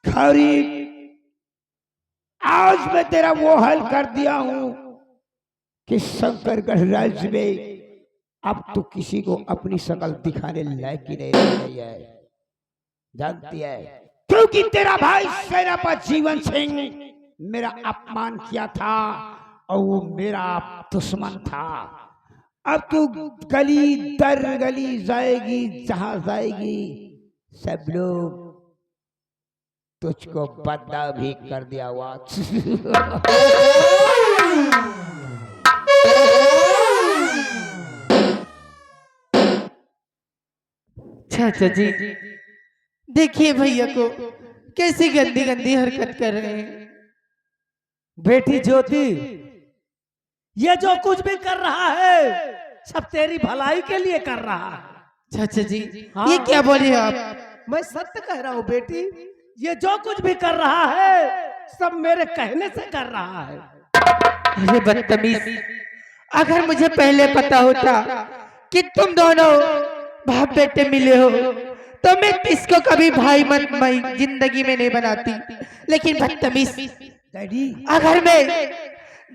खरी आज मैं तेरा वो हल कर दिया हूं कि शंकरगढ़ राज्य में अब तो किसी को अपनी शकल दिखाने लायक ही नहीं रह गई है, जानती है? क्योंकि तेरा भाई सेनापति जीवन सिंह मेरा अपमान किया था और वो मेरा दुश्मन था। अब तू गली दर गली जाएगी, जहां जाएगी सब लोग तुझको बदनाम भी कर दिया हुआ। चाचा जी देखिए भैया को कैसी गंदी गंदी हरकत कर रहे हैं। बेटी ज्योति, ये जो कुछ भी कर रहा है सब तेरी भलाई के लिए कर रहा है। चाचा जी हाँ। ये क्या बोले आप? मैं सत्य कह रहा हूँ बेटी, ये जो कुछ भी कर रहा है सब मेरे कहने से कर रहा है। अरे बदतमीज, अगर मुझे पहले पता होता कि तुम दोनों बाप बेटे मिले हो तो मैं इसको कभी भाई मत मई जिंदगी में नहीं बनाती। लेकिन बदतमीज, अगर मैं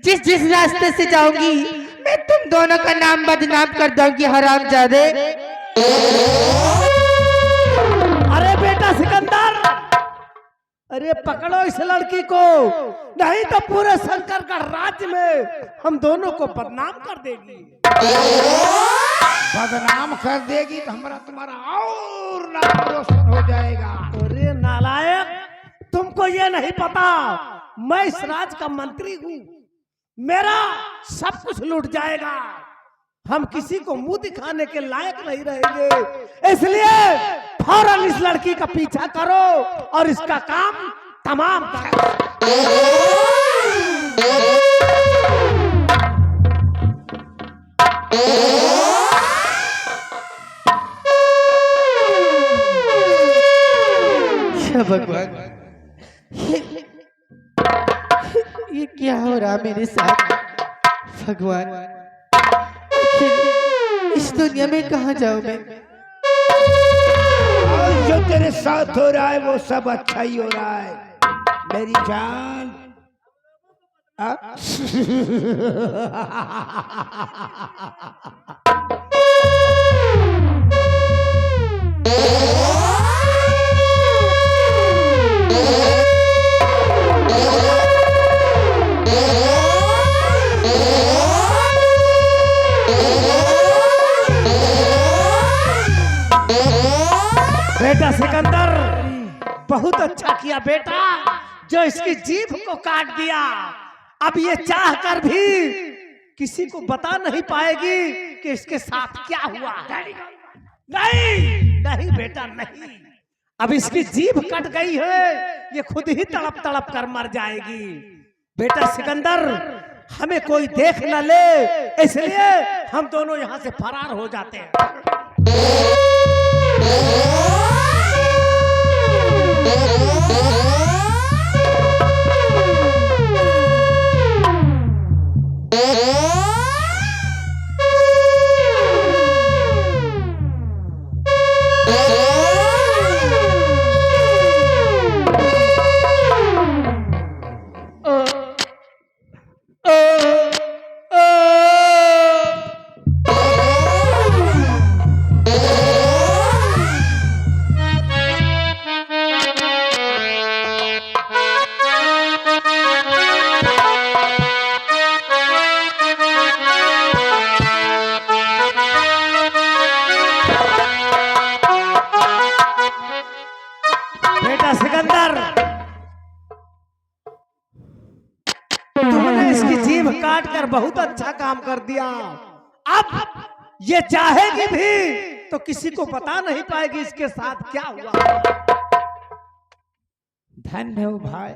जिस जिस रास्ते से जाऊंगी मैं तुम दोनों का नाम बदनाम कर दूंगी, हरामजादे। अरे बेटा सिकंदर, अरे पकड़ो इस लड़की को, नहीं तो पूरे शंकरगढ़ राज्य में हम दोनों को बदनाम कर देगी। बदनाम कर देगी तो हमारा तुम्हारा और नाम रोशन हो जाएगा। अरे नालायक, तुमको ये नहीं पता मैं इस राज का मंत्री हूँ, मेरा सब कुछ लूट जाएगा, हम किसी को मुंह दिखाने के लायक नहीं रहेंगे। इसलिए फौरन इस लड़की का पीछा करो और इसका काम तमाम करो। भगवान, ये क्या हो रहा मेरे साथ? भगवान, इस दुनिया में कहाँ जाऊं मैं? और जो तेरे साथ हो रहा है वो सब अच्छा ही हो रहा है मेरी जान। बेटा सिकंदर, बहुत अच्छा किया बेटा जो इसकी जीभ को काट दिया। अब ये चाह कर भी किसी को बता नहीं पाएगी कि इसके साथ क्या हुआ। नहीं नहीं बेटा नहीं, अब इसकी जीभ कट गई है, ये खुद ही तड़प तड़प कर मर जाएगी। बेटा सिकंदर, हमें कोई देख न ले, इसलिए हम दोनों यहाँ से फरार हो जाते हैं। बेटा सिकंदर, तुमने इसकी जीभ काट कर बहुत अच्छा काम कर दिया। अब ये चाहेगी भी तो किसी को बता नहीं पाएगी इसके साथ क्या हुआ। धन्य हो भाई,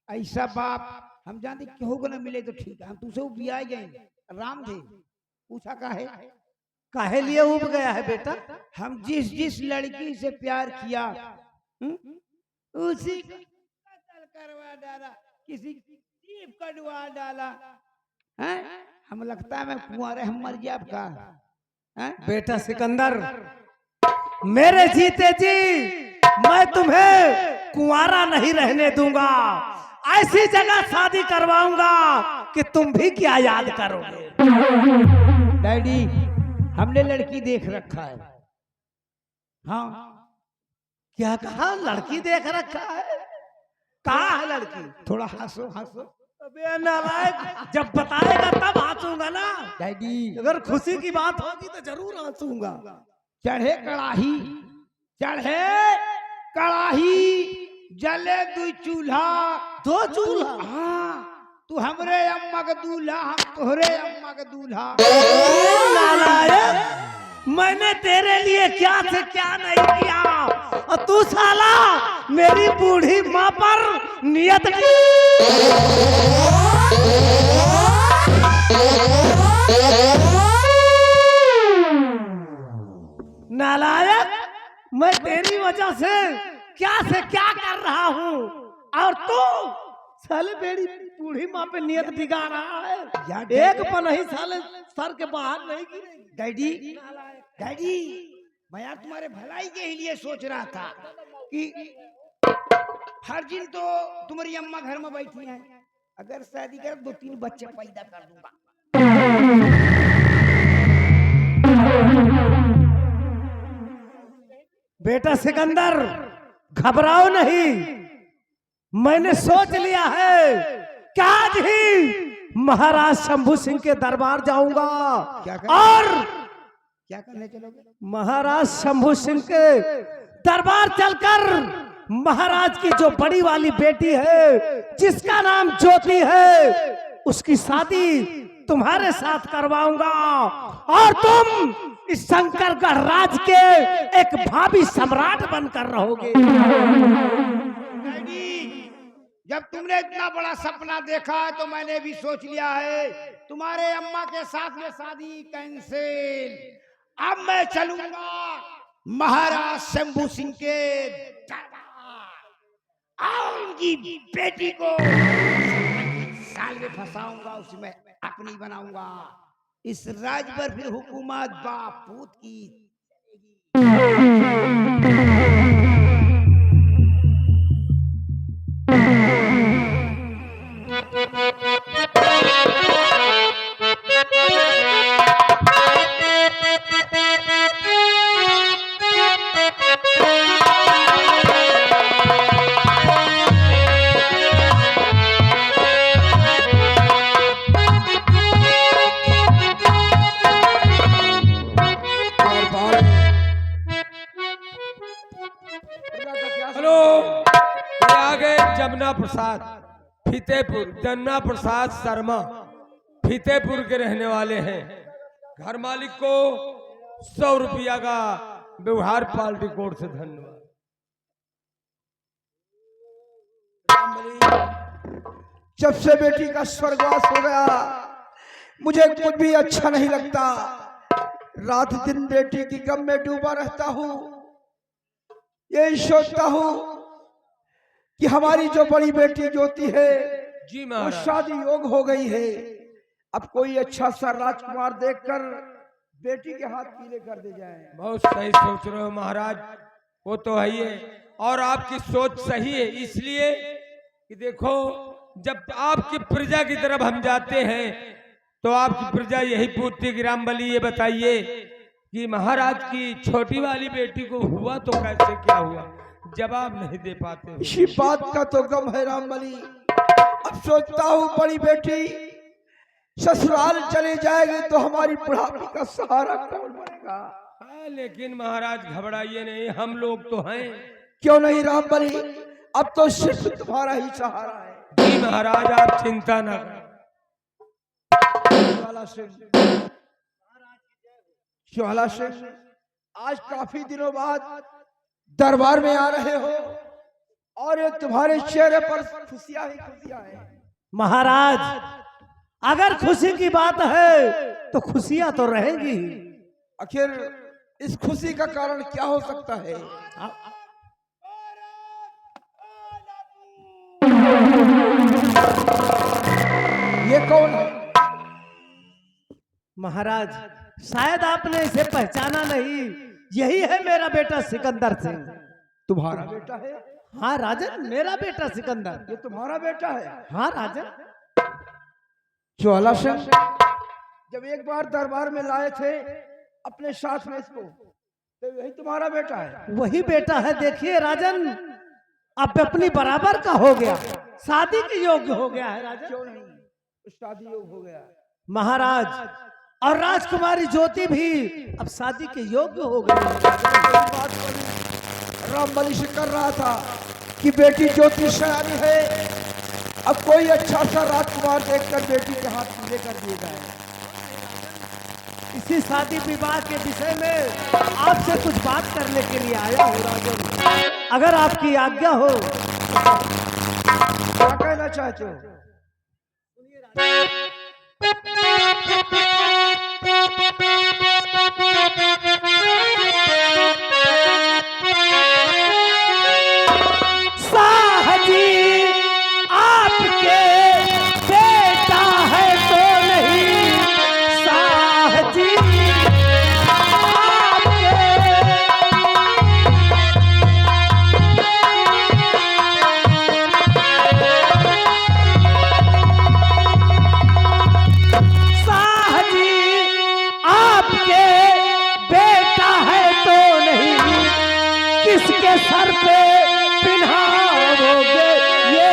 ऐसा बाप हम जानते क्यों को न मिले तो ठीक है, हम तुझसे बिया गए। राम थे पूछा काहे लिए उब गया है बेटा? हम जिस जिस लड़की से प्यार किया उसी को कत्ल करवा डाला, किसी की जीभ कटवा डाला है? हम लगता है मैं कुंवारे हम मर गया आपका है? बेटा सिकंदर, मेरे जीते जी मैं तुम्हें कुंवारा नहीं रहने दूंगा। ऐसी जगह शादी करवाऊंगा कि तुम भी क्या याद करोगे। डैडी हमने लड़की देख रखा है। हाँ क्या कहा? लड़की देख रखा है? कहाँ है लड़की? थोड़ा हंसो हंसो। अबे नालायक, जब बताएगा तब हंसूंगा ना। डैडी अगर खुशी की बात होगी तो जरूर हंसूंगा। चढ़े कड़ाही, चढ़े कड़ाही, जले दू चूल्हा। 2 चूल्हा? हाँ तू हमरे अम्मा का दूल्हा, हम तोहरे अम्मा का दूल्हा। नालायक, मैंने तेरे लिए क्या से क्या नहीं किया और तू साला मेरी बूढ़ी माँ पर नियत की। नालायक, मैं तेरी वजह से क्या कर रहा हूँ और तू साले मेरी बूढ़ी माँ पे नियत दिखा रहा है। यार एक पर नहीं साले सर के बाहर नहीं गिरेगी। डैडी डैडी मैं यार तुम्हारे भलाई के ही लिए सोच रहा था कि हर दिन तो तुम्हारी अम्मा घर में बैठी हैं, अगर शादी कर 2-3 बच्चे पैदा कर दूंगा। बेटा सिकंदर, घबराओ नहीं, मैंने सोच लिया है कि आज ही महाराज शंभू सिंह के दरबार जाऊंगा क्या और क्या करने चलोगे? महाराज शंभू सिंह के दरबार चलकर महाराज की जो बड़ी वाली बेटी है जिसका नाम ज्योति है उसकी शादी तुम्हारे साथ करवाऊंगा और तुम इस शंकरगढ़ राज के एक भावी सम्राट बनकर रहोगे। डैडी जब तुमने इतना बड़ा सपना देखा है तो मैंने भी सोच लिया है तुम्हारे अम्मा के साथ में शादी कैंसिल। अब मैं चलूंगा महाराज शंभू सिंह के दरबार और उनकी बेटी को साल में फंसाऊंगा, उसमें अपनी बनाऊंगा। इस राज पर फिर हुकूमत बाप पूत की जमुना प्रसाद फतेहपुर, जमुना प्रसाद शर्मा फतेहपुर के रहने वाले हैं। घर मालिक को 100 रुपया का व्यवहार पार्टी कोर्ट से धन्यवाद। जब से बेटी का स्वर्गवास हो गया मुझे कुछ भी अच्छा नहीं लगता। रात दिन बेटी की गम में डूबा रहता हूँ। यही सोचता हूँ कि हमारी जो बड़ी बेटी ज्योति है जी वो महाराज, शादी योग हो गई है। अब कोई अच्छा सा राजकुमार देखकर बेटी के हाथ पीले कर दे जाए। बहुत सही सोच रहे हो महाराज, वो तो है ही है और आपकी सोच सही है। इसलिए कि देखो जब आपकी प्रजा की तरफ हम जाते हैं तो आपकी प्रजा यही पूछती कि रामबली ये बताइए कि महाराज की छोटी वाली बेटी को हुआ तो कैसे क्या हुआ, जवाब नहीं दे पाते। इसी बात का तो गम है रामबली। अब सोचता हूँ बड़ी बेटी ससुराल चले जाएगी तो हमारी बुढ़ापी का सहारा कौन बनेगा। हाँ, लेकिन महाराज घबराइए नहीं, हम लोग तो हैं। क्यों नहीं रामबली, अब तो सिर्फ तुम्हारा ही सहारा है। जी महाराज आप चिंता न करें। ज्वाला सिंह, ज्वाला सिंह, आज काफी दिनों बाद दरबार में आ रहे हो और ये तुम्हारे चेहरे पर खुशियां ही खुशियां हैं। महाराज अगर खुशी की बात है तो खुशियां तो रहेंगी। आखिर इस खुशी का कारण क्या हो सकता है? ये कौन है? महाराज शायद आपने इसे पहचाना नहीं, यही है मेरा बेटा सिकंदर सिंह। तुम्हारा बेटा है? हाँ राजन, मेरा बेटा सिकंदर। ये तुम्हारा बेटा है? हाँ राजन। ज्वाला सिंह जब एक बार दरबार में लाए थे अपने साथ में इसको, तो यही तुम्हारा बेटा है? वही बेटा है। देखिए राजन, अब अपनी बराबर का हो गया, शादी के योग्य हो गया है राजन। क्यों नहीं, शादी योग हो गया महाराज, और राजकुमारी ज्योति भी अब शादी के योग्य हो गई। बात राम बलि से कर रहा था कि बेटी ज्योति सयानी है, अब कोई अच्छा सा राजकुमार देखकर बेटी के हाथ पूरे कर दिए जाए। इसी शादी विवाह के विषय में आपसे कुछ बात करने के लिए आया हूँ राजन, अगर आपकी आज्ञा हो। क्या कहना चाहते हो? साहजी आपके बेटा है तो नहीं, साहजी आपके बेटा है तो नहीं, किसके सर पे पिन्हाओगे ये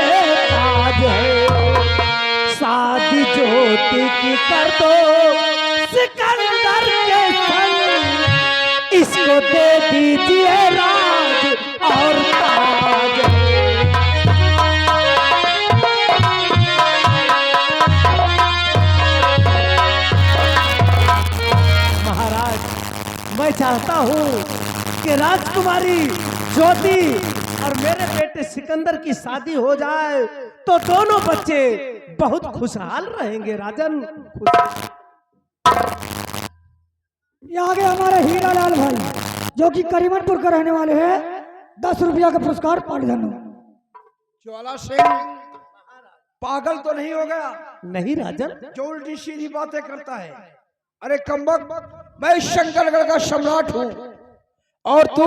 ताज है। शादी ज्योति की कर दो सिकंदर के संग, इसको दे दीजिए राज और ताज है। महाराज, मैं चाहता हूँ कि राजकुमारी ज्योति और मेरे बेटे सिकंदर की शादी हो जाए तो दोनों बच्चे बहुत खुशहाल रहेंगे राजन। ये आगे हमारे हीरा लाल भाई जो कि करीमनपुर के रहने वाले हैं, 10 रुपया का पुरस्कार पाठधन। ज्वाला सिंह पागल तो नहीं हो गया? नहीं राजन, जो उल्टी सीधी बातें करता है। अरे कम्बक, मैं शंकरगढ़ का सम्राट हूँ और तू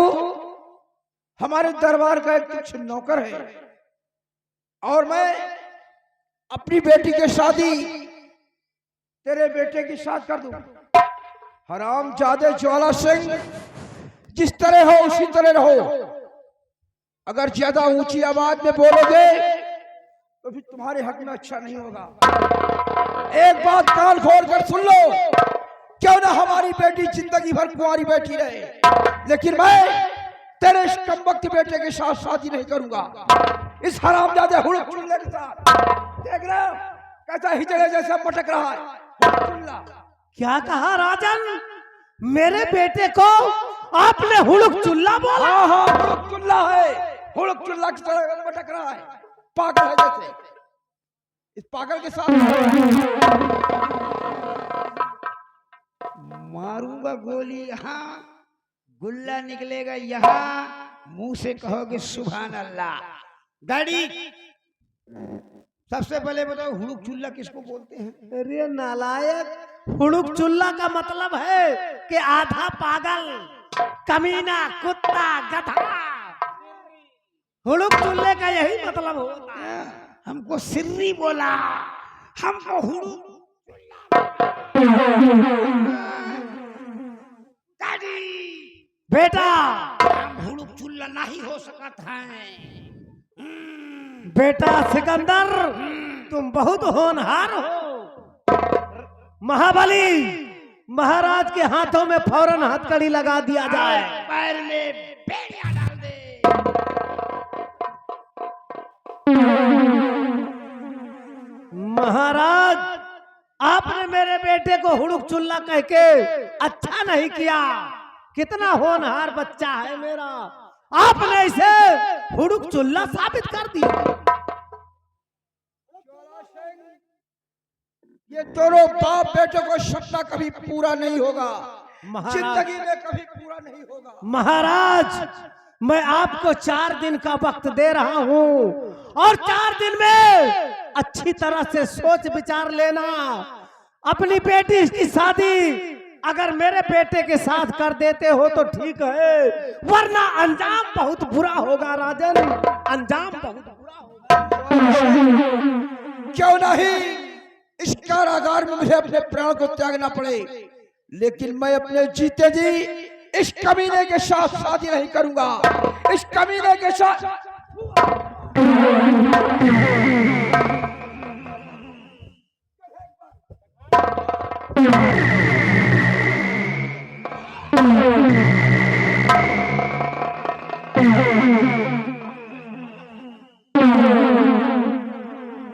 हमारे दरबार का एक तुच्छ नौकर है, और मैं अपनी बेटी की शादी तेरे बेटे के साथ कर दूं। हरामजादे ज्वाला सिंह, जिस तरह हो उसी तरह रहो। अगर ज्यादा ऊंची आवाज में बोलोगे तो फिर तुम्हारे हक में अच्छा नहीं होगा। एक बात कान खोल कर सुन लो, क्यों ना हमारी बेटी जिंदगी भर कुंवारी बैठी रहे, लेकिन मैं तेरे इस कमबख्त बेटे के साथ शादी नहीं करूंगा। इस हरामजादे हुड़क चुल्ले के साथ। देख रहे हो कैसा हिजड़े जैसा मटक रहा है। क्या कहा राजन? मेरे बेटे को आपने हुड़क चुल्ला बोला? हाँ हाँ, हुड़क चुल्ला है, हुड़क चुल्ला की तरह मटक रहा है, पागल है जैसे। इस पागल के साथ मारूंगा गोली यहाँ, गुल्ला निकलेगा यहाँ, मुंह से कहोगे सुभान अल्लाह। गाड़ी सबसे पहले बताओ, हुड़ुक चुल्ला किसको बोलते हैं? अरे नालायक, हुड़ुक चुल्ला का मतलब है कि आधा पागल, कमीना, कुत्ता, गधा। हुड़ुक चुल्ले का यही मतलब होता है। हमको सिर्री बोला, हमको हुड़ुक बेटा, हम हुड़ुक चुल्ला नहीं हो सकता है। बेटा सिकंदर, तुम बहुत होनहार हो। महाबली महाराज के हाथों में फौरन हथकड़ी लगा दिया जाए। पैर में बेड़िया डाल दे। महाराज, आपने मेरे बेटे को हुड़ुक चुल्ला कह के अच्छा नहीं किया। कितना होनहार बच्चा है मेरा, आपने इसे हुड़ुक चुल्ला साबित कर दिया। ये दोनों बाप बेटे को सपना कभी पूरा नहीं होगा, जिंदगी में कभी पूरा नहीं होगा। महाराज, मैं आपको 4 दिन का वक्त दे रहा हूँ, और 4 दिन में अच्छी तरह से सोच विचार लेना। अपनी बेटी की शादी अगर मेरे बेटे के साथ कर देते हो तो ठीक है, वरना अंजाम बहुत बुरा होगा राजन, अंजाम बहुत बुरा होगा। क्यों नहीं इस कारागार में मुझे अपने प्राण को त्यागना पड़े, लेकिन मैं अपने जीते जी इस कमीने के साथ शादी नहीं करूंगा। इस कमीने के साथ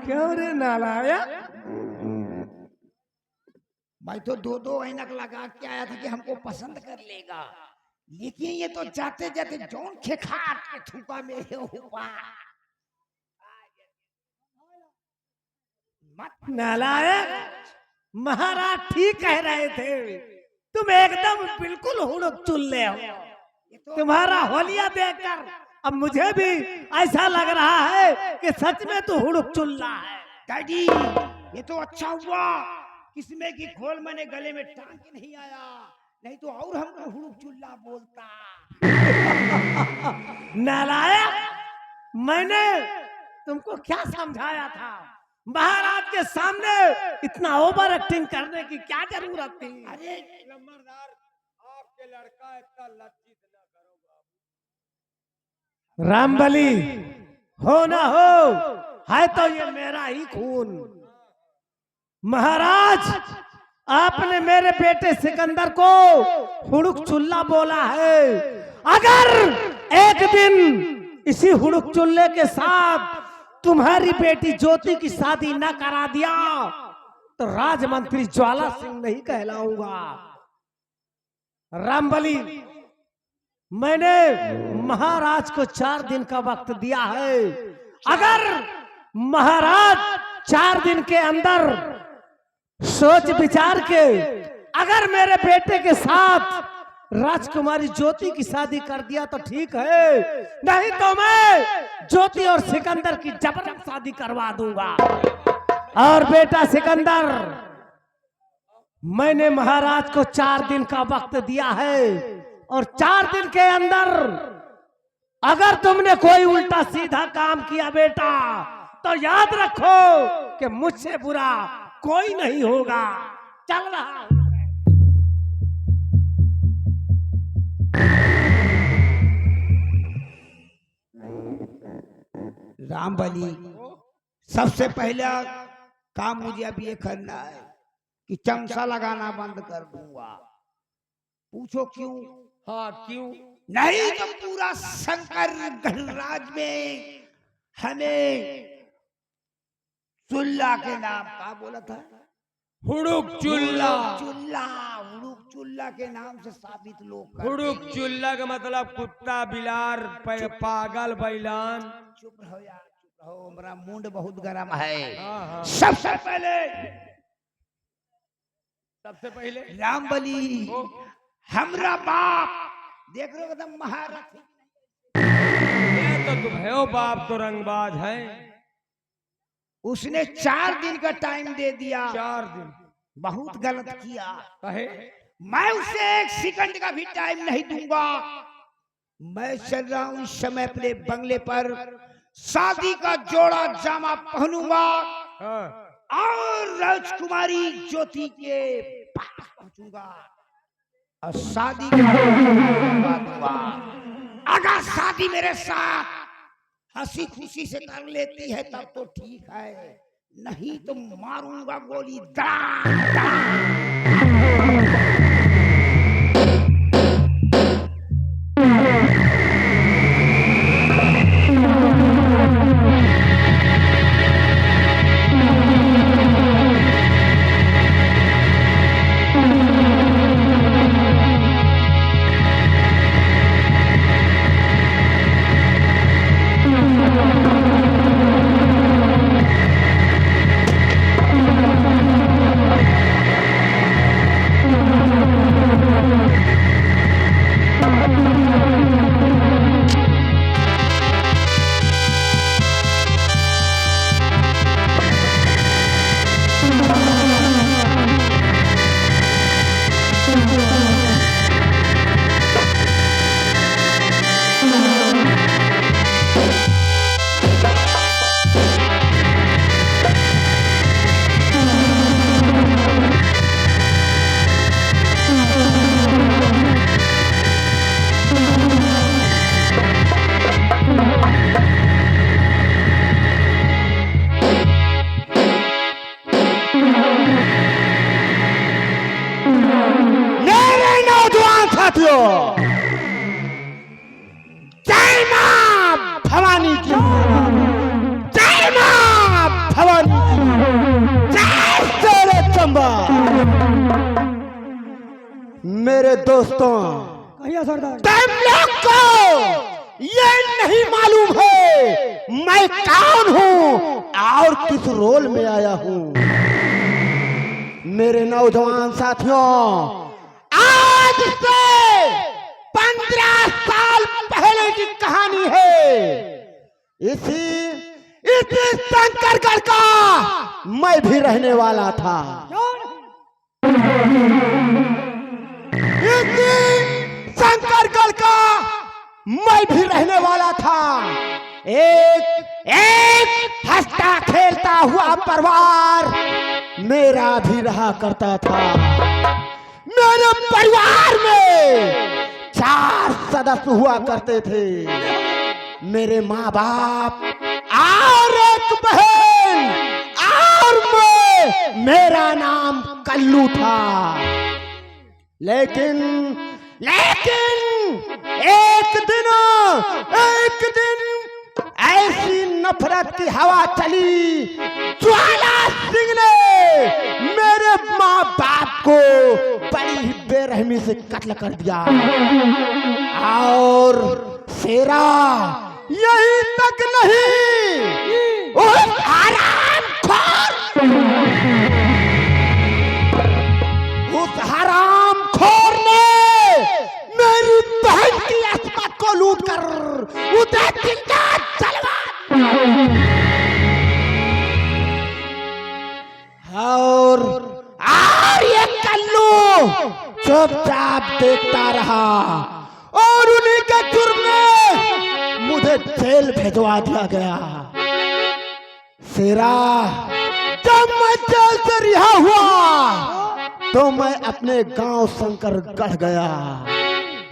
क्यों रे नालायक? मैं तो दो दो ऐनक लगा के आया था कि हमको पसंद कर लेगा, लेकिन ये तो जाते जाते जौन खेखाट के थूका मेरे ऊपर। मत नालायक, महाराज ठीक कह रहे थे, तुम एकदम बिल्कुल हुड़क चुल्ले हो। ये तो तुम्हारा होलिया देखकर अब मुझे भी ऐसा लग रहा है कि सच में तो हुड़क चुल्ला है। डैडी, ये तो अच्छा हुआ किसमें की खोल मैंने गले में टांग के नहीं आया, नहीं तो और हमको हुड़क चुल्ला बोलता। नालायक, मैंने तुमको क्या समझाया था? महाराज के सामने इतना ओवर एक्टिंग करने की क्या जरूरत थी? अरे नंबरदार, आपके लड़का इतना लज्जित ना करो। रामबली हो ना हो, है तो ये मेरा ही खून। महाराज, आपने मेरे बेटे सिकंदर को हुड़क चुल्ला बोला है। अगर एक दिन इसी हुड़क चुल्ले के साथ तुम्हारी बेटी ज्योति की शादी न करा दिया तो राजमंत्री ज्वाला सिंह नहीं कहलाऊंगा। रामबली, मैंने महाराज को 4 दिन का वक्त दिया है। अगर महाराज 4 दिन के अंदर सोच विचार के अगर मेरे बेटे के साथ राजकुमारी ज्योति की शादी कर दिया तो ठीक है, नहीं तो मैं ज्योति और सिकंदर की जबरन शादी करवा दूंगा। और बेटा सिकंदर, मैंने महाराज को 4 दिन का वक्त दिया है और 4 दिन के अंदर अगर तुमने कोई उल्टा सीधा काम किया बेटा, तो याद रखो कि मुझसे बुरा कोई नहीं होगा। चल रहा हूं। रामबली, सबसे पहला काम मुझे अब ये करना है कि चमचा लगाना बंद कर दूंगा। पूछो क्यों? हाँ, क्यों? नहीं तो पूरा शंकर गढ़राज में हमें चुल्ला के नाम का बोला था, हुड़ुक चुल्ला। हुड़ुक चुल्ला के नाम से साबित लोग करते हुड़ुक हैं। चुल्ला का मतलब कुत्ता, बिलार, पागल, बैलान। चुप रहो यार, चुप रहो, मेरा मुंड बहुत गर्म है। हाँ, हाँ। सबसे पहले रामबली, हमरा बाप देख रहे हो एकदम महारथी। ये तो तुम हो बाप, तो रंगबाज है। उसने 4 दिन का टाइम दे दिया। 4 दिन बहुत गलत किया। कहे मैं उसे 1 सेकंड का भी टाइम नहीं दूंगा। मैं चल रहा हूं इस समय अपने बंगले पर, शादी का जोड़ा जामा पहनूंगा हाँ। और राजकुमारी ज्योति के पास पहुंचूंगा और शादी करवा दूंगा। अगर शादी मेरे साथ हंसी खुशी से कर लेती है तब तो ठीक है, नहीं तो मारूंगा गोली दोस्तों, कहिए सरदार। तुम लोग को ये नहीं मालूम है मैं कौन हूँ और किस रोल में आया हूँ। मेरे नौजवान साथियों, आज से 15 साल पहले की कहानी है। इसी शंकरगढ़ का मैं भी रहने वाला था। इसी शंकरगढ़ का मैं भी रहने वाला था। एक हंसता खेलता हुआ परिवार मेरा भी रहा करता था। मेरे परिवार में 4 सदस्य हुआ करते थे, मेरे माँ बाप और एक बहन और मैं। मेरा नाम कल्लू था। लेकिन एक दिन ऐसी नफरत की हवा चली, ज्वाला सिंह ने मेरे माँ बाप को बड़ी ही बेरहमी से कत्ल कर दिया। और शेरा यही तक नहीं, उस हरामखोर ने मेरी बहन की अस्मत को लूट कर उसे जिंदा जलवा। और ये कल्लू चुपचाप देखता रहा और उन्हीं के जुर्म में मुझे जेल भेजवा दिया गया। शेरा, जब मैं जेल से रिहा हुआ तो मैं अपने गांव शंकरगढ़ गया।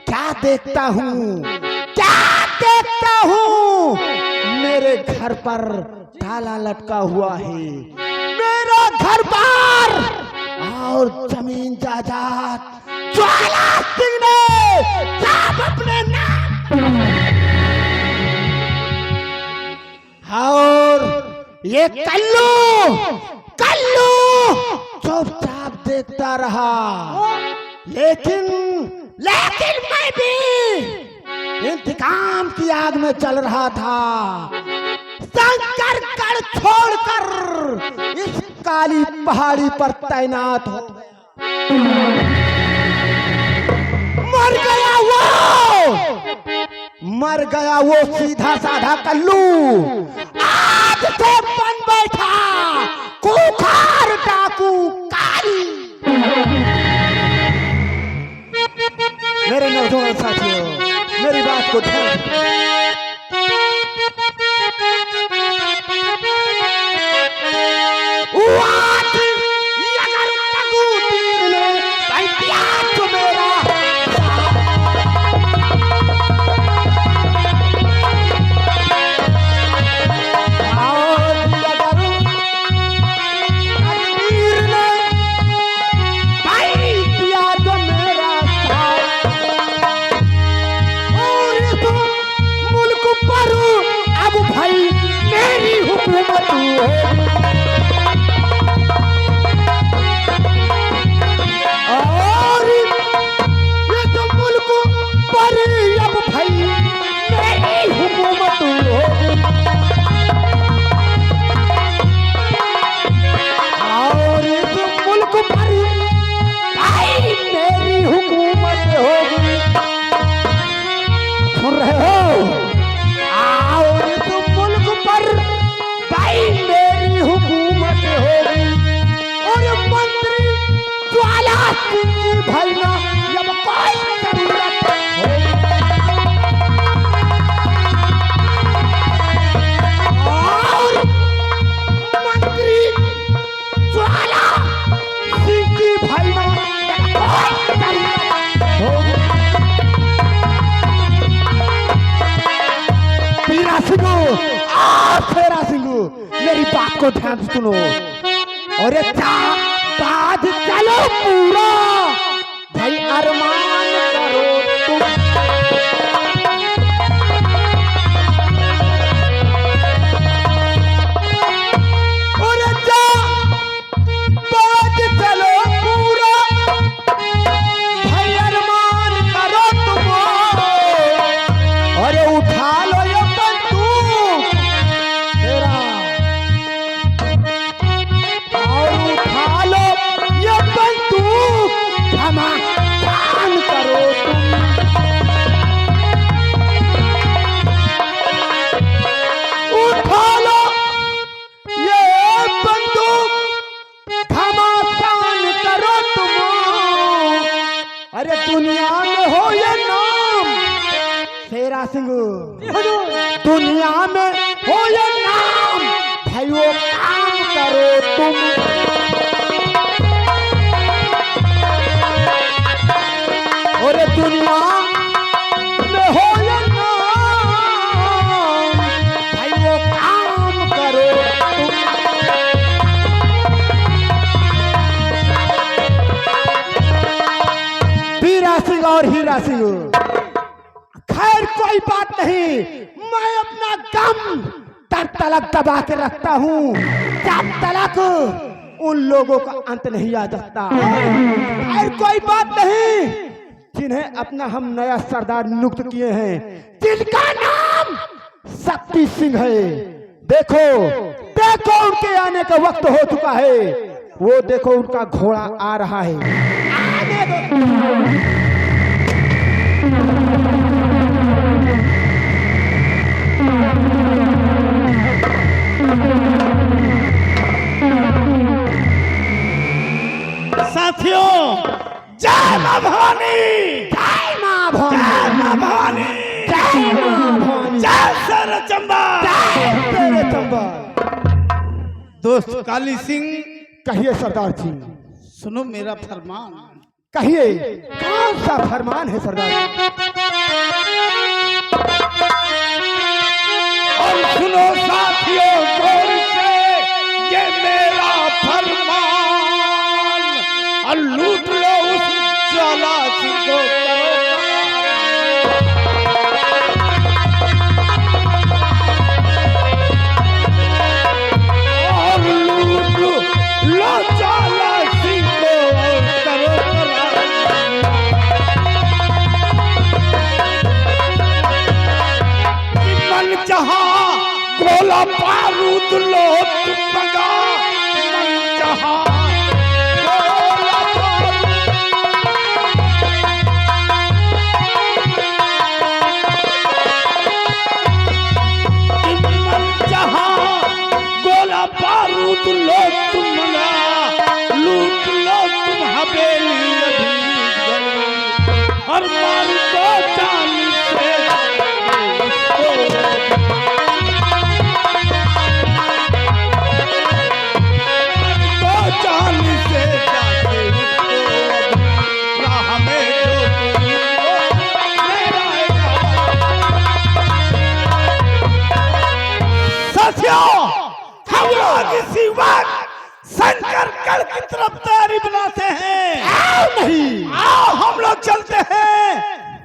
क्या देखता हूँ, मेरे घर पर ताला लटका हुआ है। मेरा घर बार और जमीन जायदाद ज्वाला सिंह ने सब अपने नाम। और ये कल्लू चुपचाप देखता रहा। लेकिन मैं भी इंतकाम की आग में चल रहा था। शंकरगढ़ छोड़कर इस काली पहाड़ी पर तैनात हो गया। मर गया वो सीधा साधा कल्लू। आज से बन बैठा खूंखार डाकू काली। मेरे नौजवान साथियों, मेरी बात को ध्यान मेरी बात को ध्यान से सुनो। और बात चलो पूरा भाई, अरमान करो तुम। और बात चलो पूरा भाई, अरमान हीरा सिंह, दुनिया में हो ये नाम, भाई वो काम करो तुम। और दुनिया में हो ये नाम, भाई वो काम करो तुम। वीरा सिंह और हीरा सिंह, खैर कोई बात नहीं, मैं अपना गम तब तलक दबा के रखता हूँ जब तलक उन लोगों का अंत नहीं आ सकता। खैर कोई बात नहीं, जिन्हें अपना हम नया सरदार नियुक्त किए हैं, जिनका नाम शक्ति सिंह है। देखो देखो उनके आने का वक्त हो चुका है, वो देखो उनका घोड़ा आ रहा है, आने दो। साथियों, जय मां भवानी, जय मां भवानी, जय मां भवानी, जय मां भवानी, जय सर चंबा, जय तेरे चंबा। दोस्त काली सिंह, कहिए सरदार जी, सुनो मेरा फरमान। कहिए कौन सा फरमान है सरदार जी? और सुनो साथियों गौर से, ये मेरा फरमान, और लूट लो उस ज्वाला सिंह को, और लूट लो ज्वाला सिंह को और करो मन चाहा गोला बारूद लो तुम मंगा, मन चाहा गोला बारूद, मन चाहा गोला बारूद लो तुम मंगा, लूट लो तुम हवेली अभी गई, और मार दो जान से जान से जाके उसको राह में जो साथियों, हम लोग इसी वक्त शंकर गढ़ की तरफ तैयारी बनाते हैं। आओ नहीं, आओ हम लोग चलते हैं,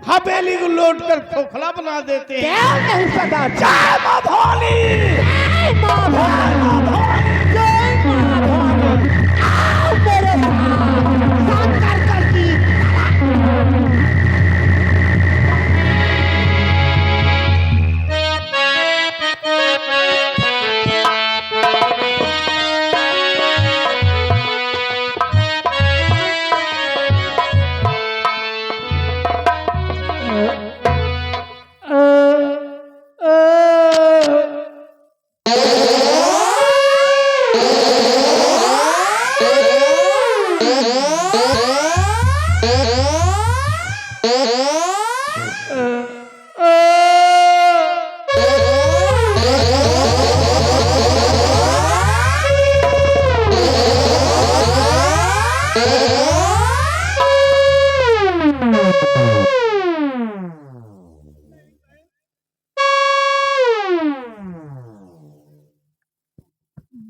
हवेली को लौट कर खोखला बना देते हैं। क्या नहीं सरदार? जय मां भवानी, जय मां भवानी, जय मां भवानी। आओ मेरे साथ शंकर की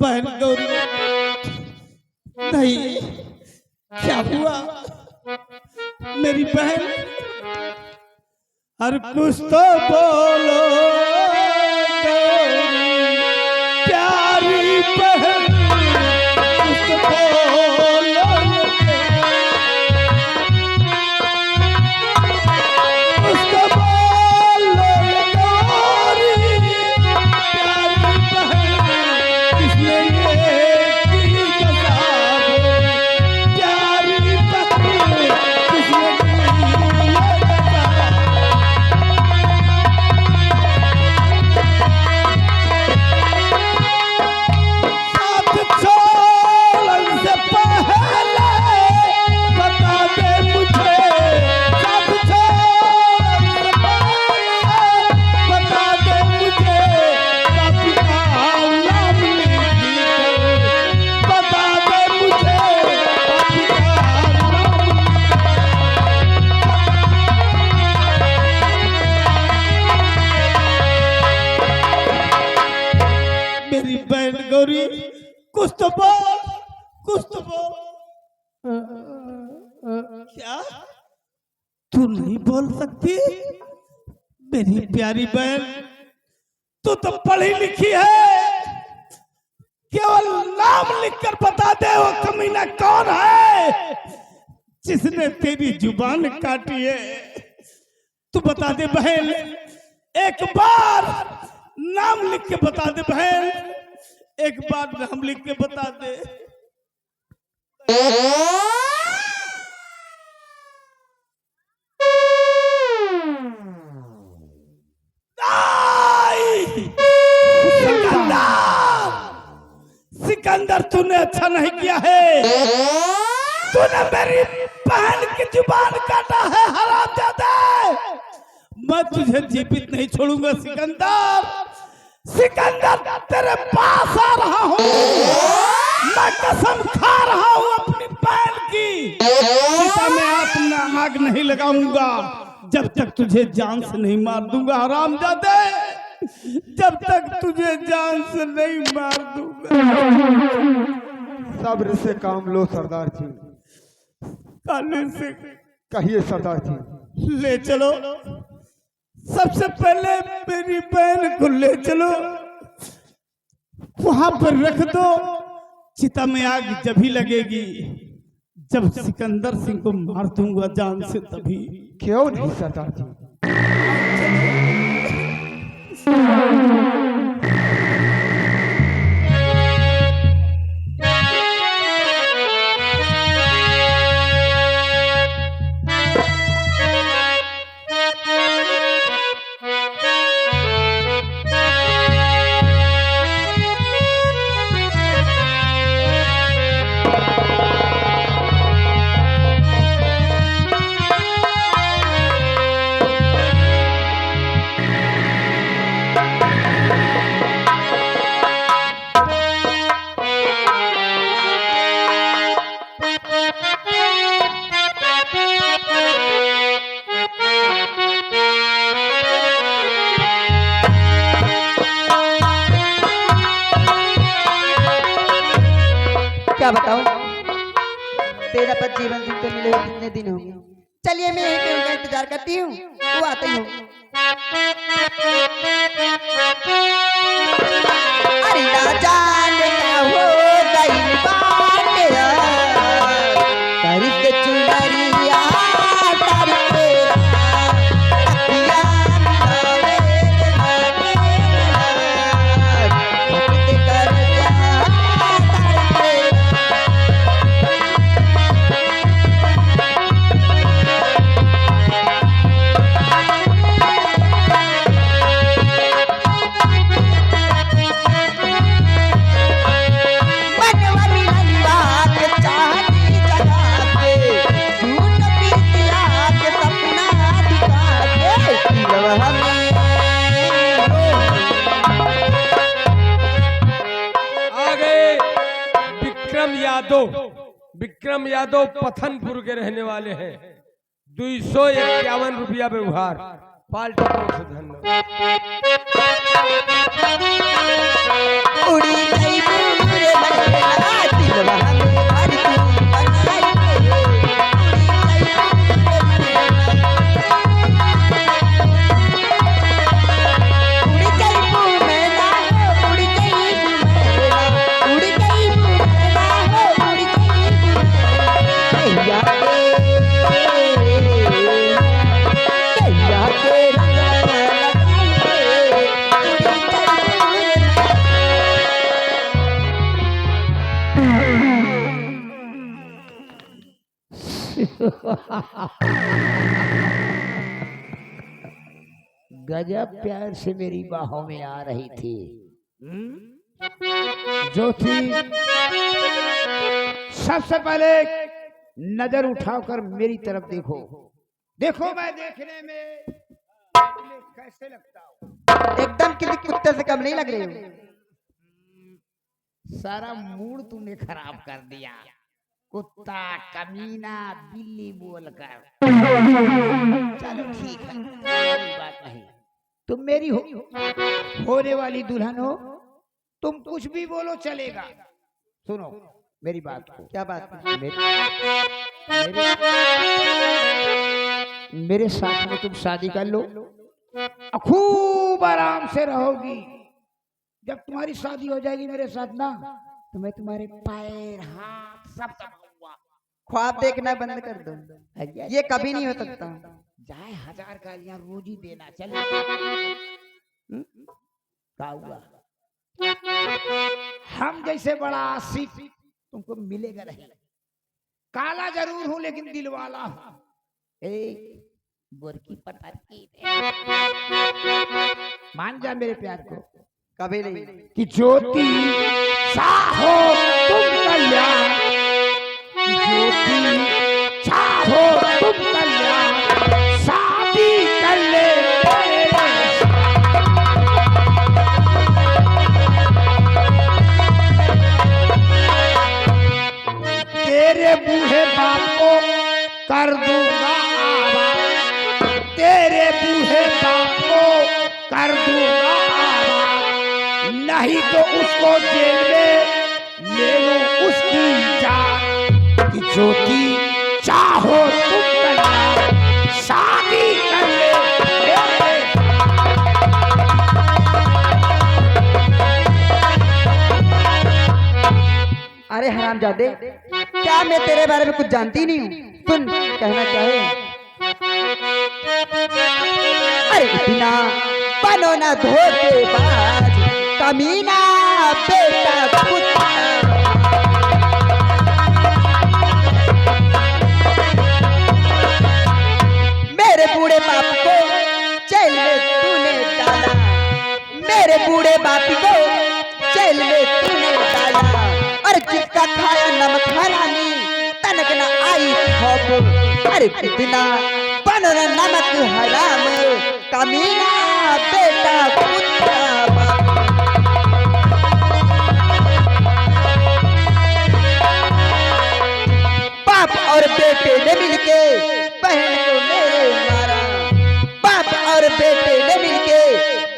बहन गौरी, नहीं क्या हुआ मेरी बहन? हर कुछ तो बोलो गौरी, प्यारी बहन, कुछ तो बोलो, कुछ तो बोलो गौरी, प्यारी बहन, किसने ये की गज़ाब, प्यारी बहन, किसने की ये गज़ाब। साथ कुछ तो बोल, कुछ तो बोल। क्या तू नहीं बोल सकती? मेरी प्यारी बहन, तू तो पढ़ी लिखी है, केवल नाम लिखकर बता दे वो कमीना कौन है जिसने तेरी जुबान काटी है। तू बता दे बहन, एक बार नाम लिख के बता दे बहन, एक बार नाम लिख के बता दे। सिकंदर, तूने अच्छा नहीं किया है। तूने मेरी बहन की जुबान काटा है हरामजादा। मैं तुझे जीवित नहीं छोड़ूंगा सिकंदर। सिकंदर, तेरे पास आ रहा हूँ। मैं कसम खा रहा हूँ अपनी बहन की। सीता में आग नहीं लगाऊंगा जब तक तुझे जान से नहीं मार दूंगा हरामजादे। जब तक तुझे जान से नहीं मार दूंगा। सब्र से काम लो सरदार जी। काले से कहिए सरदार जी। ले चलो, सबसे पहले मेरी बहन को ले चलो, वहां पर रख दो। चिता में आग जब ही लगेगी जब सिकंदर सिंह को मार दूंगा जान से, तभी। क्यों नहीं सरदार जी? क्या बताओ, तेरा पद जीवन दिन तो मिले हुए कितने दिन होंगे। चलिए मैं यहीं पे उनका इंतजार करती हूँ, वो आते ही होंगे। अरे ना जाने क्या हो गई बात करी से चुनरिया तारी तेरा अखियाँ मिलावे भक्ति कर जा तारी तेरा। विक्रम यादव पथनपुर के रहने वाले हैं। 251 रुपया व्यवहार पाल्टी को धन्यवाद। उड़ी गई पूरे बरसा दिलवा में भर तू बनाई के। उड़ी गई पूरे उड़ी गई पूमेला उड़ी गई पूमेला उड़ी गई पूमेला उड़ी गई पूमेला कैया के रंग लगाई के उड़ी गजब प्यार से मेरी बाहों में आ रही थी। जो थी सबसे पहले नजर उठाकर मेरी तरफ देखो। देखो मैं देखने में तुम्हें कैसे लगता हूँ? एकदम किसी कुत्ते से कम नहीं लग रहे हो। सारा मूड तुमने खराब कर दिया। कुत्ता, कमीना, बिल्ली बोलकर। चलो ठीक है, कोई बात नहीं। तुम मेरी होने वाली दुल्हन हो, तुम कुछ भी बोलो चलेगा। सुनो मेरी बात को। क्या बात है? मेरे साथ में तुम शादी कर लो, खूब आराम से रहोगी। जब तुम्हारी शादी हो जाएगी मेरे साथ ना, तो मैं तुम्हारे पैर हाथ सब दबाऊंगा। ख्वाब देखना बंद कर दो, ये कभी नहीं हो सकता। जाए 1000 गालियां रोज ही देना, चल क्या हुआ? हम जैसे बड़ा आशिक तुमको मिलेगा नहीं। काला जरूर हूं लेकिन दिल वाला हूं। गोरकी पटाकी मान जा मेरे प्यार को। कभी नहीं। कि ज्योति चाहो तुम कल्याण, ज्योति चाहो तुम कल्याण, शादी कर ले तेरे बूढ़े बाप को कर दूंगा आवाज, तेरे बूढ़े बाप को कर दूंगा आवाज, नहीं तो उसको जेल में ले लो उसकी जान। कि ज्योति चाहो तुम कल्याण, शादी कर ले। अरे हरामजादे, क्या मैं तेरे बारे में कुछ जानती नहीं हूँ? सुन, कहना चाहे। अरे बिना बनो ना धोखेबाज, कमीना बेटा कुत्ता। मेरे बूढ़े बाप को जेल में तूने डाला, मेरे बूढ़े बाप को जेल में तूने डाला। और जिसका खाया नमक हरामी, तनक न आई खौफ। अरे कितना बनो ना नमक हराम, कमीना बेटा कुत्ता। बाप और बेटे ने मिलके बहन को मेरे मारा, बाप और बेटे ने मिलके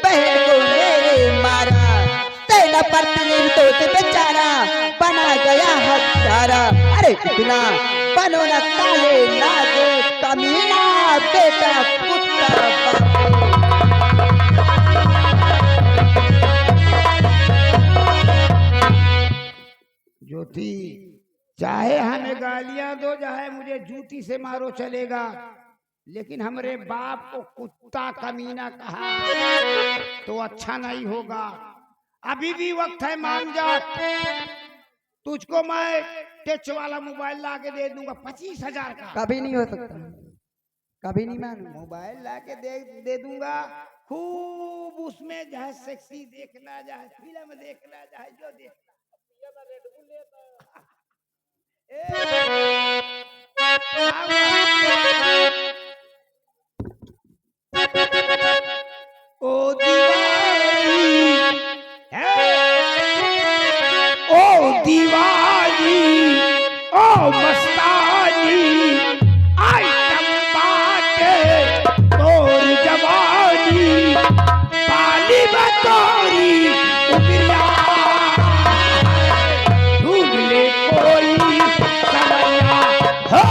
बहन को मेरे मारा। सेना प्रतिनिधित्व से बेचारा बना गया हत्यारा। अरे कितना बनो ना काले नाग, कमीना बेटा कुत्ता। ज्योति चाहे हमें गालियां दो, चाहे मुझे जूती से मारो चलेगा, लेकिन हमारे बाप को कुत्ता कमीना कहा तो अच्छा नहीं होगा। अभी भी वक्त है, मान जा। तुझको मैं टच वाला मोबाइल ला के दे दूंगा 25,000 का। कभी नहीं हो सकता, कभी नहीं मानू। मोबाइल ला के दे दूंगा, खूब उसमें चाहे सेक्सी देखना, चाहे फिल्म देखना, चाहे जो देखना। ओ दीवानी, ओ दीवानी, ओ मस्तानी, आइटम बाटे तोर जवानी, पाली बतौरी उमरिया, ढूंढ ले कोई समया हो।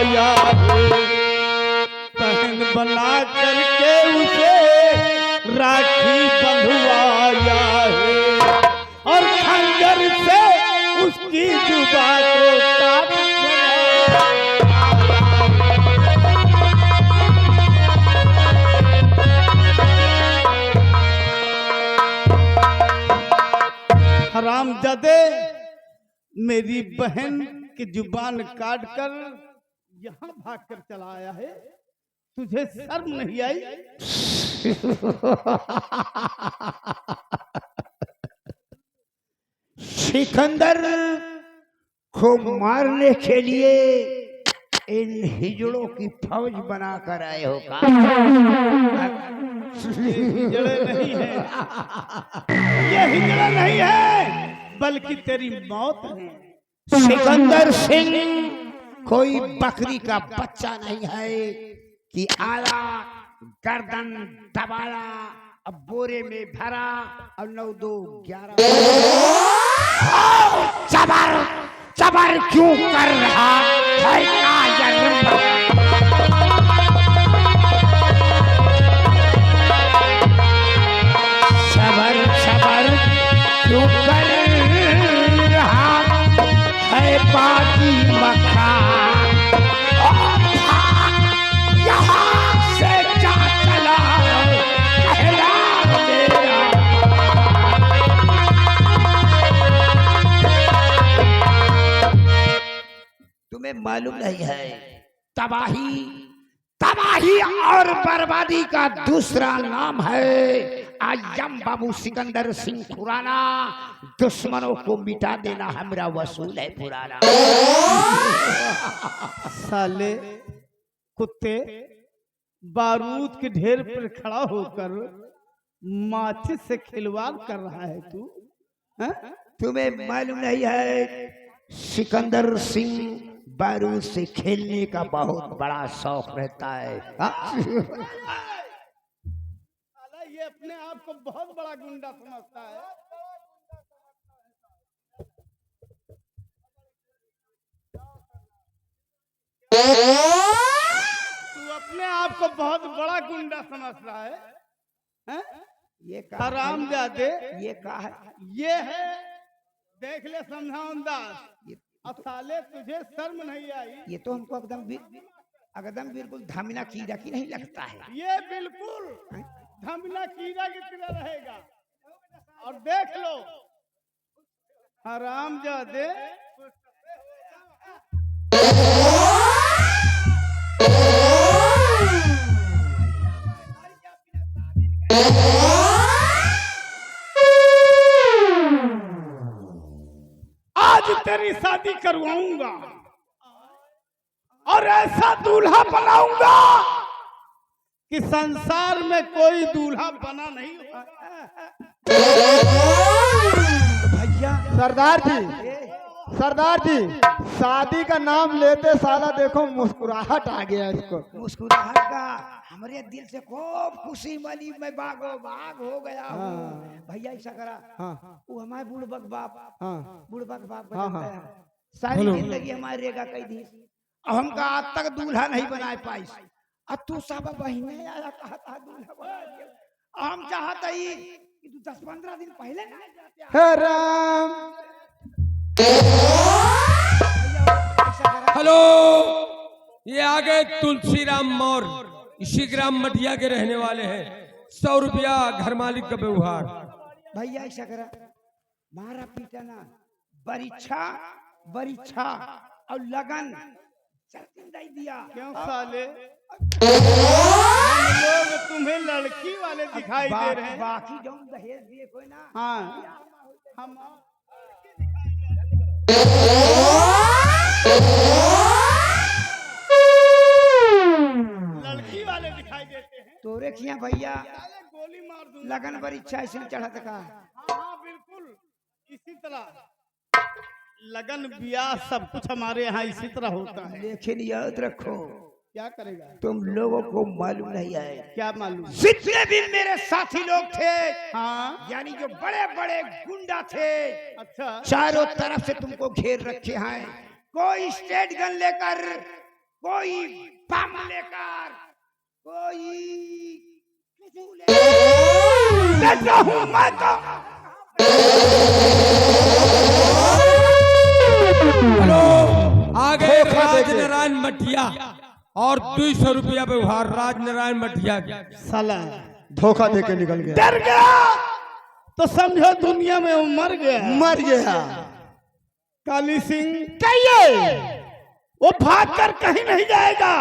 बंधवाया है, बहन बना करके उसे राखी बंधवाया है, और खंजर से उसकी जुबान को काट हरामजादे, मेरी बहन की जुबान काट कर यहाँ भाग कर चला आया है, तुझे शर्म नहीं आई? सिकंदर को मारने के लिए इन हिजड़ों की फौज बनाकर आए हो का? हिजड़े नहीं है, ये हिजड़ा नहीं है, बल्कि तेरी मौत है। सिकंदर सिंह कोई बकरी का बच्चा नहीं है कि आया, गर्दन दबाया, अब बोरे में भरा, और 9 2 11 चबर चबर क्यों कर रहा है चबर चबर क्यों कर रहा है बाकी मकान, यहाँ से जा चला कहला मेरा। तुम्हें मालूम नहीं है, तबाही तबाही और बर्बादी का दूसरा नाम है आयम बाबू सिकंदर सिंह खुराना। दुश्मनों को मिटा देना हमारा वसूल है पुराना। साले कुत्ते, बारूद के ढेर पर खड़ा होकर माचिस से खिलवाड़ कर रहा है तू, हैं? तुम्हें मालूम नहीं है, सिकंदर सिंह बारूद से खेलने का बहुत बड़ा शौक रहता है। ये अपने आप को बहुत बड़ा गुंडा समझता है। तू अपने आप को बहुत बड़ा गुंडा समझ रहा है, हैं? ये कहा हरामजादे, ये कहा है, ये है, देख ले समझाऊं दास। अब साले तुझे शर्म नहीं आई? ये तो हमको एकदम बिल्कुल धामिना कीड़ा की नहीं लगता है। ये बिल्कुल धमना कीड़ा की तरह रहेगा। और देख लो हरामजादे, आज तेरी शादी करवाऊंगा और ऐसा दूल्हा बनाऊंगा कि संसार में कोई दूल्हा बना नहीं हुआ। भैया सरदार जी शादी का नाम लेते साला देखो मुस्कुराहट आ गया इसको। मुस्कुराहट का हमारे दिल से खूब खुशी मनी, मैं बागो बाग हो गया हूँ। भैया ऐसा करा, वो हमारे बुड़बक बाप सारी जिंदगी हमारे रेगा कही थी, अब हमका आज तक दूल्हा नहीं बना पाई। अब तू सब बहने आया कहता दूल्हा बना दिया। हम चाहता ही कि तू 10-15 दिन पहले ना जाते। हे राम, हेलो, ये आ गए तुलसीराम मौर्य, इसी ग्राम मटिया के रहने वाले हैं। 100 रुपया घर मालिक का व्यवहार। भैया ऐसा करा, मारा पीटा ना, बरीछा और लगन दे दिया। क्यों साले, हम लोग तुम्हें लड़की वाले दिखाई दे रहे हैं। बाकी जो दहेज दिए कोई ना, हाँ, हम लड़की वाले दिखाई देते हैं। तोरे किया भैया गोली मार दूं। लगन बरीछा ऐसे चढ़त का। हाँ बिल्कुल इसी तरह लगन ब्याह सब कुछ हमारे यहाँ इसी तरह होता है। लेकिन याद रखो, क्या करेगा? तुम लोगों को मालूम नहीं है, क्या मालूम? जितने भी मेरे साथी लोग थे, हाँ, यानी जो बड़े बड़े गुंडा थे, अच्छा, चारों तरफ से तुमको घेर रखे हैं। कोई स्टेट गन लेकर कोई बम लेकर, कोई लेकर हूं मैं तो। हेलो, आ गए राजनारायण मठिया और 200 रुपया व्यवहार राजनारायण मठिया के। साला धोखा दे के निकल गया। डर गया तो समझो दुनिया में वो मर गया। मर गया। काली सिंह कहिए वो भाग कर कहीं नहीं जाएगा।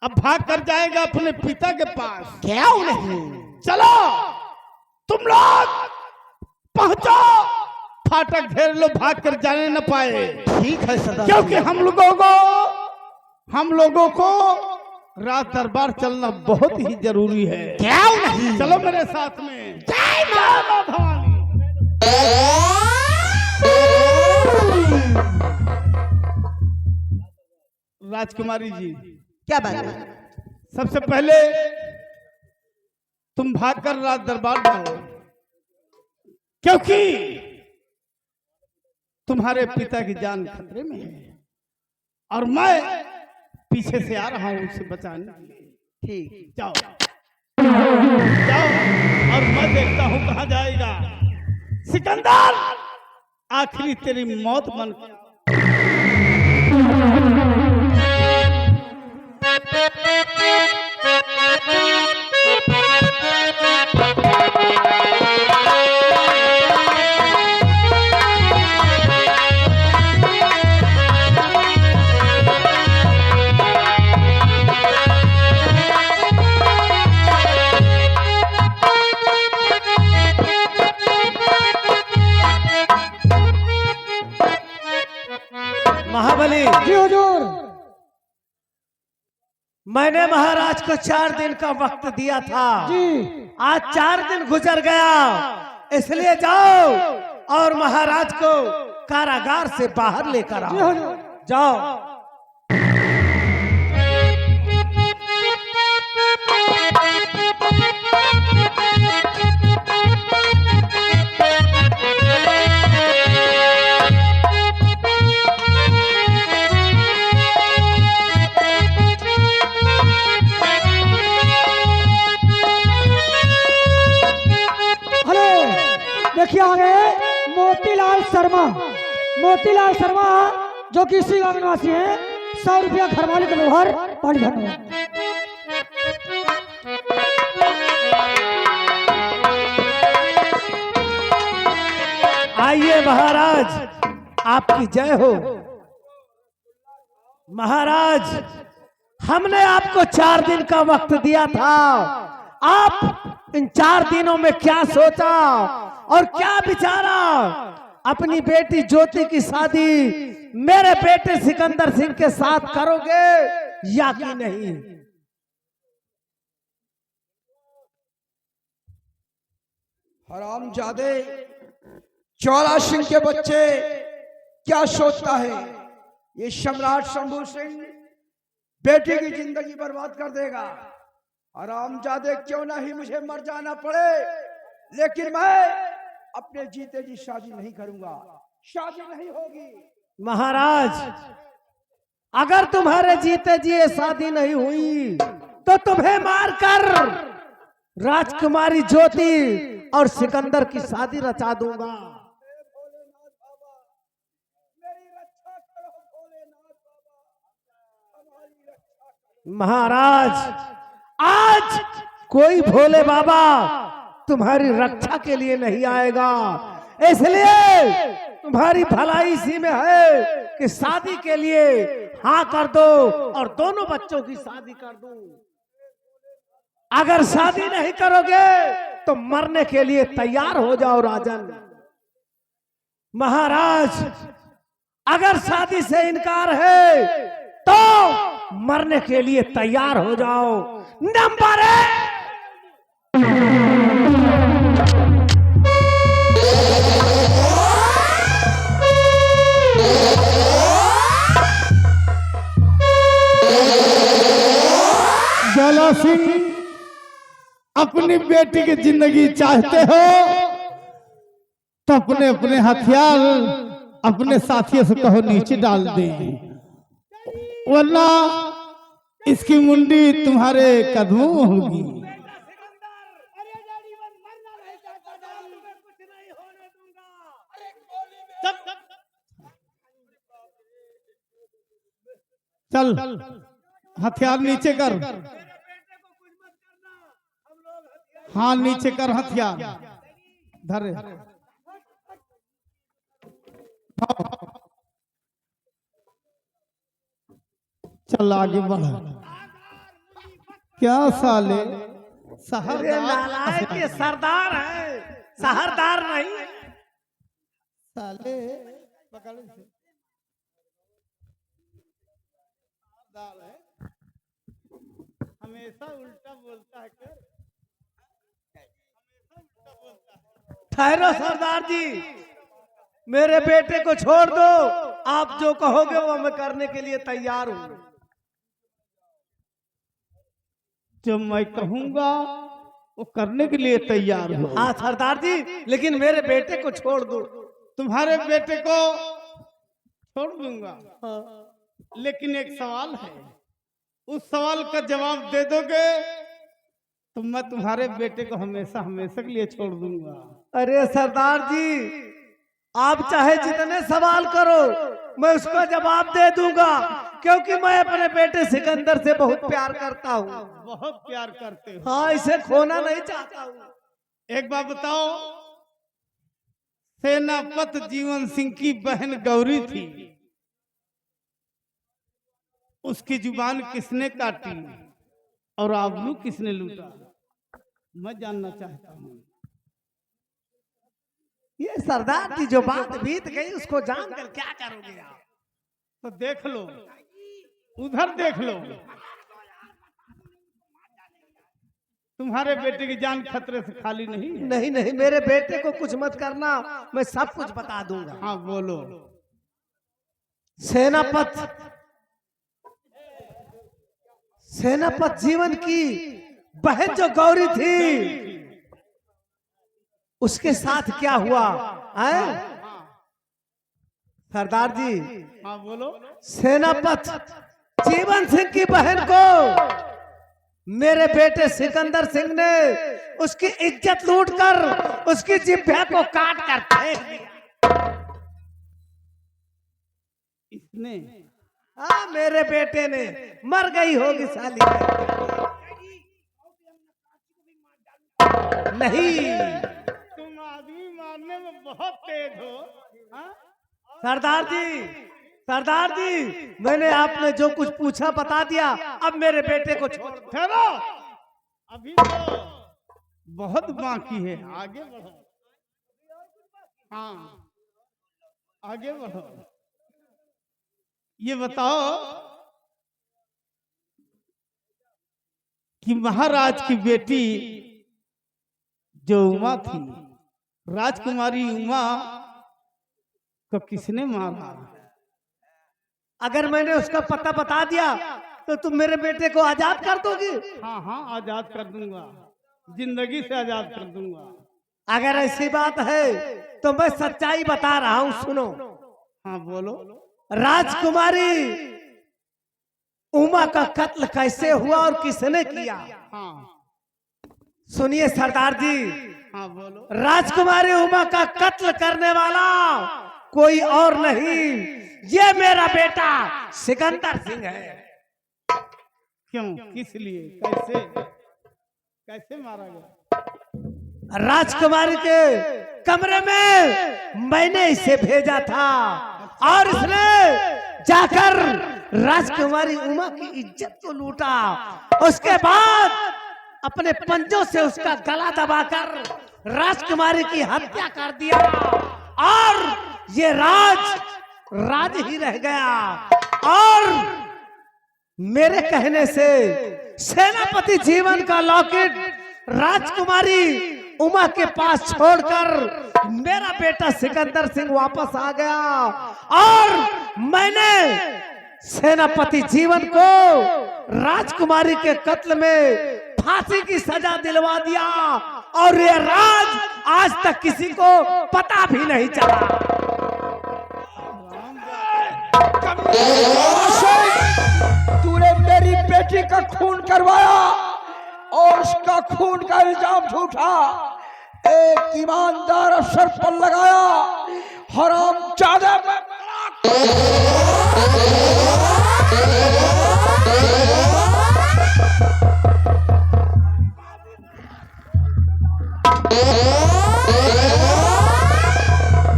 अब भाग कर जाएगा अपने पिता के पास। क्या नहीं? चलो तुम लोग पहुंचो, फाटक घेर लो, भाग कर जाने न पाए। ठीक है सरदार। क्योंकि हम लोगों को रात दरबार चलना बहुत ही जरूरी है। क्या नहीं? चलो मेरे साथ में। जय मां भवानी। राजकुमारी जी, क्या बात है? सबसे पहले तुम भागकर रात दरबार जाओ, क्योंकि तुम्हारे पिता की जान खतरे में है और मैं पीछे से आ रहा हूं उसे बचाने के लिए। ठीक, जाओ जाओ, और मैं देखता हूं कहां जाएगा। सिकंदर, आखिरी तेरी मौत मन। महाबली जी हुजूर। मैंने महाराज को 4 दिन का वक्त दिया था। जी आज 4 दिन गुजर गया, इसलिए जाओ और महाराज को कारागार से बाहर लेकर जी आओ। हुजूर। जाओ। हेलो, देखिए आ गए मोतीलाल शर्मा। मोतीलाल शर्मा जो कि इसी गांव निवासी है। 100 रुपया घर वाले का व्यवहार पानी भरना। आइए महाराज, आपकी जय हो। महाराज, हमने आपको 4 दिन का वक्त दिया था। आप इन 4 दिनों में क्या सोचा और क्या विचारा? अपनी बेटी ज्योति की शादी मेरे बेटे सिकंदर सिंह के साथ करोगे या कि नहीं? हरामजादे, चौला सिंह के बच्चे क्या सोचता है? ये सम्राट शंभू सिंह बेटी की जिंदगी बर्बाद कर देगा। हरामजादे, क्यों नहीं मुझे मर जाना पड़े, लेकिन मैं अपने जीते जी शादी नहीं करूंगा। शादी नहीं होगी। महाराज, अगर तुम्हारे जीते जी ये शादी नहीं हुई तो तुम्हें मारकर राजकुमारी ज्योति और सिकंदर की शादी रचा दूंगा। महाराज, आज कोई भोले बाबा तुम्हारी रक्षा के लिए नहीं आएगा, इसलिए तुम्हारी भलाई इसी में है कि शादी के लिए हाँ कर दो और दोनों बच्चों की शादी कर दो। अगर शादी नहीं करोगे तो मरने के लिए तैयार हो जाओ राजन। महाराज, अगर शादी से इनकार है तो मरने के लिए तैयार हो जाओ। नंबर 1, ज्वाला सिंह, अपनी बेटी की जिंदगी चाहते हो तो अपने अपने हथियार अपने साथियों से कहो नीचे डाल दें। वरना इसकी मुंडी तुम्हारे कदमों में होगी। चल हथियार नीचे कर। हाँ नीचे कर हथियार धर। चल आगे बढ़। क्या साले अरे सहरदार नालायक ये सरदार है, सहरदार नहीं। साले पकड़ से हमेशा उल्टा बोलता है कर। ठहरो सरदार जी, मेरे बेटे को छोड़ दो। आप जो कहोगे वो मैं करने के लिए तैयार हूँ। जो मैं कहूंगा वो करने के लिए तैयार हो। हाँ सरदार जी, लेकिन मेरे बेटे को छोड़ दो। तुम्हारे बेटे को छोड़ दूंगा, लेकिन एक सवाल है। उस सवाल का जवाब दे दोगे तो मैं तुम्हारे बेटे को हमेशा हमेशा के लिए छोड़ दूंगा। अरे सरदार जी, आप चाहे जितने सवाल करो मैं उसका जवाब दे दूंगा, क्योंकि मैं अपने बेटे सिकंदर से बहुत प्यार करता हूँ। बहुत प्यार करते हो। हाँ, इसे खोना नहीं चाहता हूँ। एक बात बताओ, सेनापति जीवन सिंह की बहन गौरी थी, उसकी जुबान किसने काटी और आबरू किसने लूटा? मैं जानना चाहता हूँ। ये सरदार जी जो बात बीत गई उसको जानकर क्या करोगे आप? तो देख लो, उधर देख लो। तुम्हारे बेटे की जान खतरे से खाली नहीं है। नहीं नहीं, मेरे बेटे को कुछ मत करना, मैं सब कुछ बता दूंगा। हाँ बोलो। सेनापति जीवन की बहन जो गौरी थी उसके साथ क्या हुआ है सरदार जी? हाँ बोलो। सेनापति जीवन सिंह की बहन को मेरे बेटे सिकंदर सिंह ने उसकी इज्जत लूटकर उसकी जिह्वा को काट कर फेंक दिया। इसने? हाँ, मेरे बेटे ने। मर गई होगी साली। नहीं, तुम आदमी मारने में बहुत तेज हो। हाँ? सरदार जी, मैंने आपने जो कुछ पूछा बता दिया। अब मेरे बेटे को छोड़ दो। ठहरो, अभी तो बहुत बाकी है, आगे बढ़ो। हाँ आगे बढ़ो। ये बताओ कि महाराज की बेटी जो उमा थी, राजकुमारी उमा को किसने मारा? अगर मैंने उसका पता बता दिया तो तुम मेरे बेटे को आजाद कर दोगी? हाँ हाँ आजाद कर दूंगा, जिंदगी से आजाद कर दूंगा। अगर ऐसी बात है तो मैं सच्चाई बता रहा हूँ, सुनो। हाँ बोलो। राजकुमारी उमा का कत्ल कैसे हुआ और किसने किया? हाँ सुनिए सरदार जी। हाँ बोलो। राजकुमारी उमा का कत्ल करने वाला कोई और नहीं, ये मेरा बेटा सिकंदर सिंह है। क्यों, किस लिए, कैसे कैसे मारा गया? राजकुमारी के कमरे में मैंने इसे भेजा था और इसने जाकर राजकुमारी उमा की इज्जत को लूटा। उसके बाद अपने पंजों से उसका गला दबाकर राजकुमारी की हत्या कर दिया और ये राज ही रह गया। और मेरे कहने से सेनापति जीवन का लॉकेट राजकुमारी उमा के पास छोड़कर मेरा बेटा सिकंदर सिंह वापस आ गया और मैंने सेनापति जीवन को राजकुमारी के कत्ल में फांसी की सजा दिलवा दिया और ये राज आज तक किसी को पता भी नहीं चला। बेटी का खून करवाया और उसका खून का इल्जाम झूठा एक ईमानदार अफसर पर लगाया। हरामजादे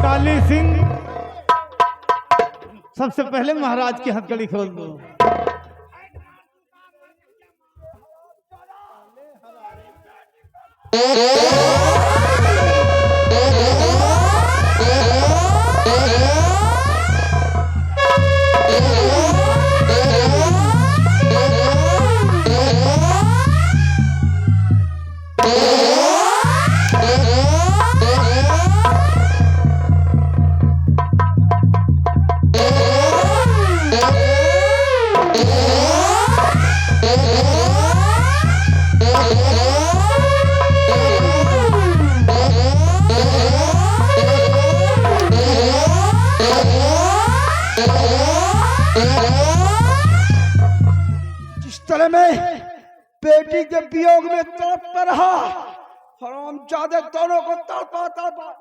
काली सिंह, सबसे पहले महाराज की हथकड़ी खोल दो। जिस तरह मैं बेटी के वियोग में तड़पता रहा, हरामजादे दोनों को तड़पा तड़पा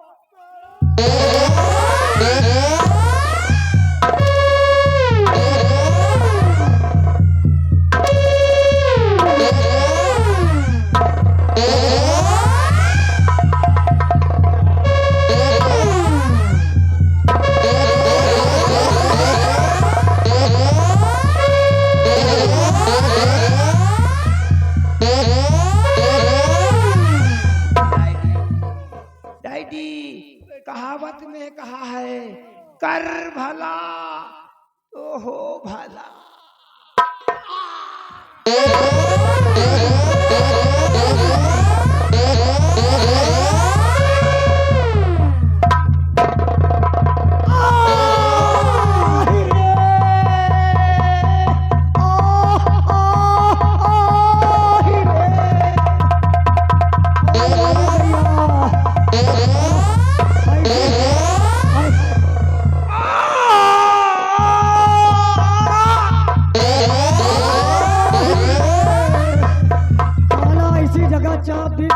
डैडी, कहावत में कहा है, कर भला तो हो भला।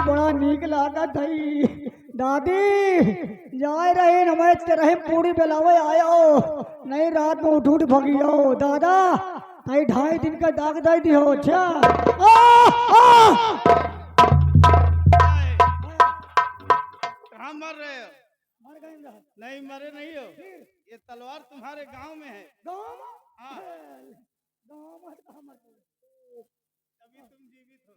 बड़ा नीक लागत है दादी। जाए रहे नमज रहे पूरी बेलावे आयो, नहीं रात में उठ उठ भगियो दादा। आई 2.5 दिन का दाग दे दियो। अच्छा कहाँ मर रहे हो? नहीं मरे नहीं हो। ये तलवार तुम्हारे गांव में है। हाँ। अभी तुम जीवित हो।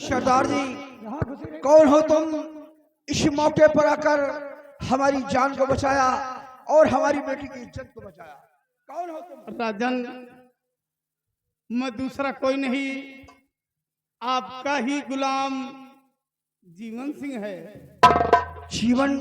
सरदार जी, कौन हो तुम? इस मौके पर आकर हमारी जान को बचाया और हमारी बेटी की इज्जत को बचाया। कौन हो तुम? राजन, मैं दूसरा कोई नहीं, आपका ही गुलाम जीवन सिंह है। जीवन